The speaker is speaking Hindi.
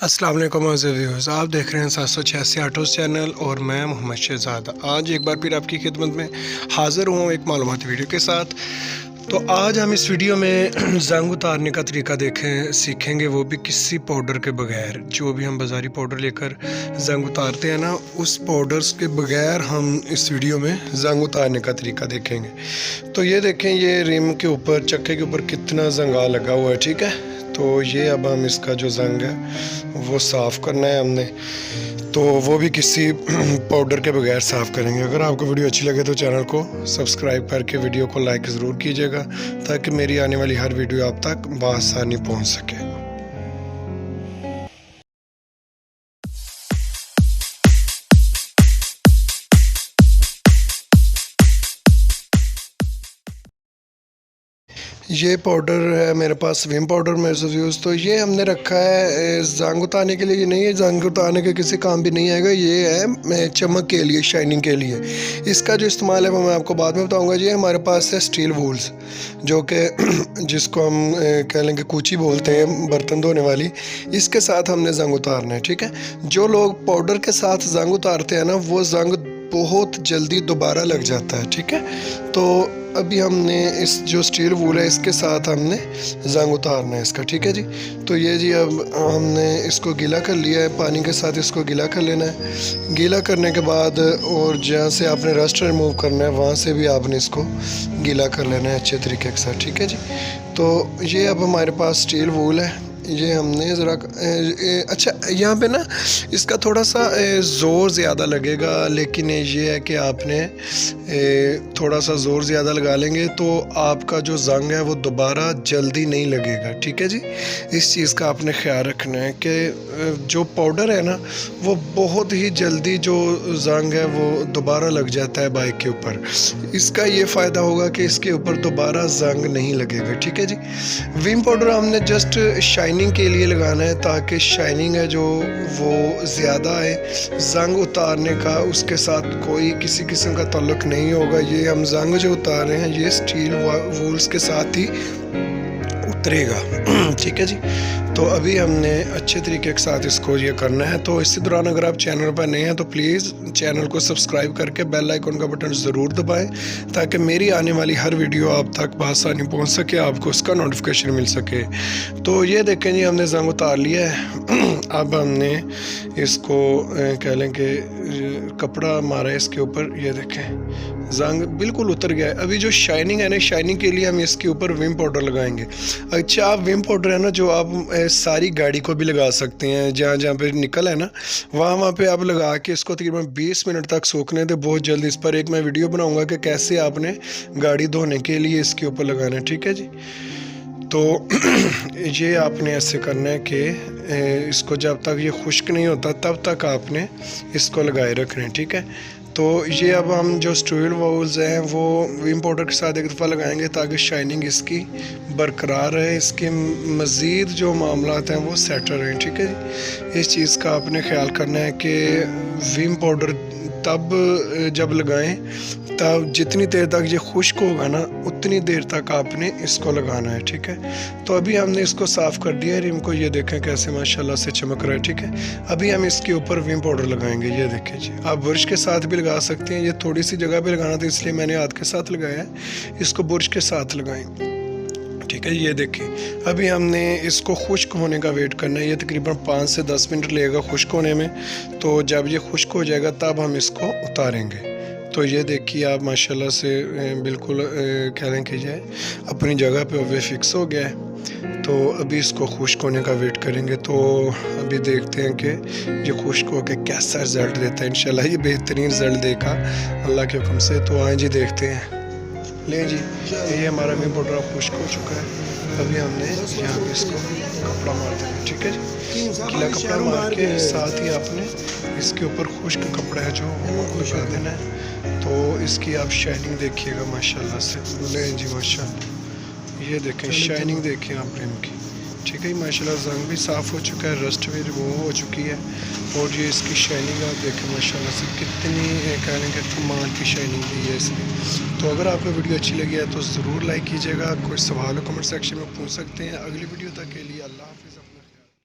अस्सलाम वालेकुम व्यूअर्स, आप देख रहे हैं 786 ऑटोज़ चैनल और मैं मोहम्मद शहजाद। आज एक बार फिर आपकी खिदमत में हाज़िर हूँ एक मालूमाती वीडियो के साथ। तो आज हम इस वीडियो में जंग उतारने का तरीका सीखेंगे, वो भी किसी पाउडर के बगैर। जो भी हम बाज़ारी पाउडर लेकर जंग उतारते हैं ना, उस पाउडर्स के बगैर हम इस वीडियो में जंग उतारने का तरीका देखेंगे। तो ये देखें, ये रिम के ऊपर, चक्के के ऊपर कितना जंगा लगा हुआ है, ठीक है। तो ये अब हम इसका जो जंग है वो साफ़ करना है हमने, तो वो भी किसी पाउडर के बगैर साफ़ करेंगे। अगर आपको वीडियो अच्छी लगे तो चैनल को सब्सक्राइब करके वीडियो को लाइक ज़रूर कीजिएगा, ताकि मेरी आने वाली हर वीडियो आप तक बआसानी पहुंच सके। ये पाउडर है मेरे पास, विम पाउडर मेरे। तो ये हमने रखा है जंग उतारने के लिए। ये नहीं है जंग उतारने के किसी काम भी नहीं आएगा, ये है चमक के लिए, शाइनिंग के लिए। इसका जो इस्तेमाल है वो मैं आपको बाद में बताऊंगा। ये हमारे पास है स्टील वूल्स, जो कि जिसको हम कह लेंगे कूची बोलते हैं, बर्तन धोने वाली। इसके साथ हमने जंग उतारना है, ठीक है। जो लोग पाउडर के साथ जंग उतारते हैं ना, वो जंग बहुत जल्दी दोबारा लग जाता है, ठीक है। तो अभी हमने इस जो स्टील वूल है इसके साथ हमने जंग उतारना है इसका, ठीक है जी। तो ये जी अब हमने इसको गीला कर लिया है, पानी के साथ इसको गीला कर लेना है। गीला करने के बाद और जहाँ से आपने रस्ट रिमूव करना है वहाँ से भी आपने इसको गीला कर लेना है अच्छे तरीके के साथ, ठीक है जी। तो ये अब हमारे पास स्टील वूल है। ये हमने ज़रा अच्छा, यहाँ पे ना इसका थोड़ा सा ज़ोर ज़्यादा लगेगा, लेकिन ये है कि आपने थोड़ा सा ज़ोर ज़्यादा लगा लेंगे तो आपका जो जंग है वो दोबारा जल्दी नहीं लगेगा, ठीक है जी। इस चीज़ का आपने ख्याल रखना है कि जो पाउडर है ना, वो बहुत ही जल्दी जो जंग है वो दोबारा लग जाता है बाइक के ऊपर। इसका ये फ़ायदा होगा कि इसके ऊपर दोबारा जंग नहीं लगेगा, ठीक है जी। विम पाउडर हमने जस्ट शाइनिंग के लिए लगाना है, ताकि शाइनिंग है जो वो ज़्यादा है। जंग उतारने का उसके साथ कोई किसी किस्म का ताल्लुक नहीं होगा। ये हम जंग जो उतार रहे हैं ये स्टील वूल्स के साथ ही उतरेगा, ठीक है जी। तो अभी हमने अच्छे तरीके के साथ इसको ये करना है। तो इसी दौरान अगर आप चैनल पर नए हैं तो प्लीज़ चैनल को सब्सक्राइब करके बेल आइकन का बटन ज़रूर दबाएं, ताकि मेरी आने वाली हर वीडियो आप तक बआसानी पहुंच सके, आपको उसका नोटिफिकेशन मिल सके। तो ये देखें जी, हमने जंग उतार लिया है। अब हमने इसको कह लें कि कपड़ा मारा है इसके ऊपर। ये देखें जंग बिल्कुल उतर गया है। अभी जो शाइनिंग है ना, शाइनिंग के लिए हम इसके ऊपर विम पाउडर लगाएंगे। अच्छा, आप विम पाउडर है ना जो आप सारी गाड़ी को भी लगा सकते हैं, जहाँ जहाँ पे निकल है ना वहाँ पे आप लगा के इसको तकरीबन 20 मिनट तक सूखने दें। बहुत जल्दी इस पर एक मैं वीडियो बनाऊंगा कि कैसे आपने गाड़ी धोने के लिए इसके ऊपर लगाना है, ठीक है जी। तो ये आपने ऐसे करना है कि इसको जब तक ये खुश्क नहीं होता तब तक आपने इसको लगाए रखना है, ठीक है। तो ये अब हम जो स्टील वूल्स हैं वो विम पाउडर के साथ एक दफ़ा लगाएंगे, ताकि शाइनिंग इसकी बरकरार रहे, इसके मज़ीद जो मामलात हैं वो सेट रहें, ठीक है जी। इस चीज़ का आपने ख्याल करना है कि विम पाउडर तब जब लगाएं, तब जितनी देर तक ये खुश्क होगा ना उतनी देर तक आपने इसको लगाना है, ठीक है। तो अभी हमने इसको साफ़ कर दिया है रिम को। ये देखें कैसे माशाल्लाह से चमक रहा है, ठीक है। अभी हम इसके ऊपर विम पाउडर लगाएंगे। ये देखें जी, आप बुर्श के साथ भी लगा सकते हैं। ये थोड़ी सी जगह पे लगाना था इसलिए मैंने हाथ के साथ लगाया है। इसको बुर्श के साथ लगाएं, ठीक है। ये देखें, अभी हमने इसको खुश्क होने का वेट करना है। ये तकरीबन 5 से 10 मिनट लगेगा खुश्क होने में। तो जब ये खुश्क हो जाएगा तब हम इसको उतारेंगे। तो ये देखिए आप माशाल्लाह से बिल्कुल कह लें कि ये अपनी जगह पे वे फिक्स हो गया है। तो अभी इसको खुश्क होने का वेट करेंगे। तो अभी देखते हैं कि ये खुश्क होकर कैसा रिज़ल्ट देता है। इंशाल्लाह ये बेहतरीन रिज़ल्ट देगा अल्लाह के हुक्म से। तो आए जी देखते हैं। ले जी, ये हमारा विम पाउडर खुश्क हो चुका है। अभी हमने यहाँ पे इसको कपड़ा मार देना, ठीक है जी। गीला कपड़ा मार के साथ ही आपने इसके ऊपर खुश्क कपड़ा है जो वो लगा देना है। तो इसकी आप शाइनिंग देखिएगा माशाल्लाह से। ले जी माशाल्लाह, ये देखें शाइनिंग देखें आप रिम की, ठीक है। माशाल्लाह जंग भी साफ़ हो चुका है, रस्ट भी रिमूव हो चुकी है, और ये इसकी शाइनिंग आप देखें माशाल्लाह से कितनी कह लें कि कमाल की शाइनिंग दी है इसने। तो अगर आपको वीडियो अच्छी लगी है तो ज़रूर लाइक कीजिएगा। कोई सवाल हो कमेंट सेक्शन में पूछ सकते हैं। अगली वीडियो तक के लिए अल्लाह हाफ़िज़।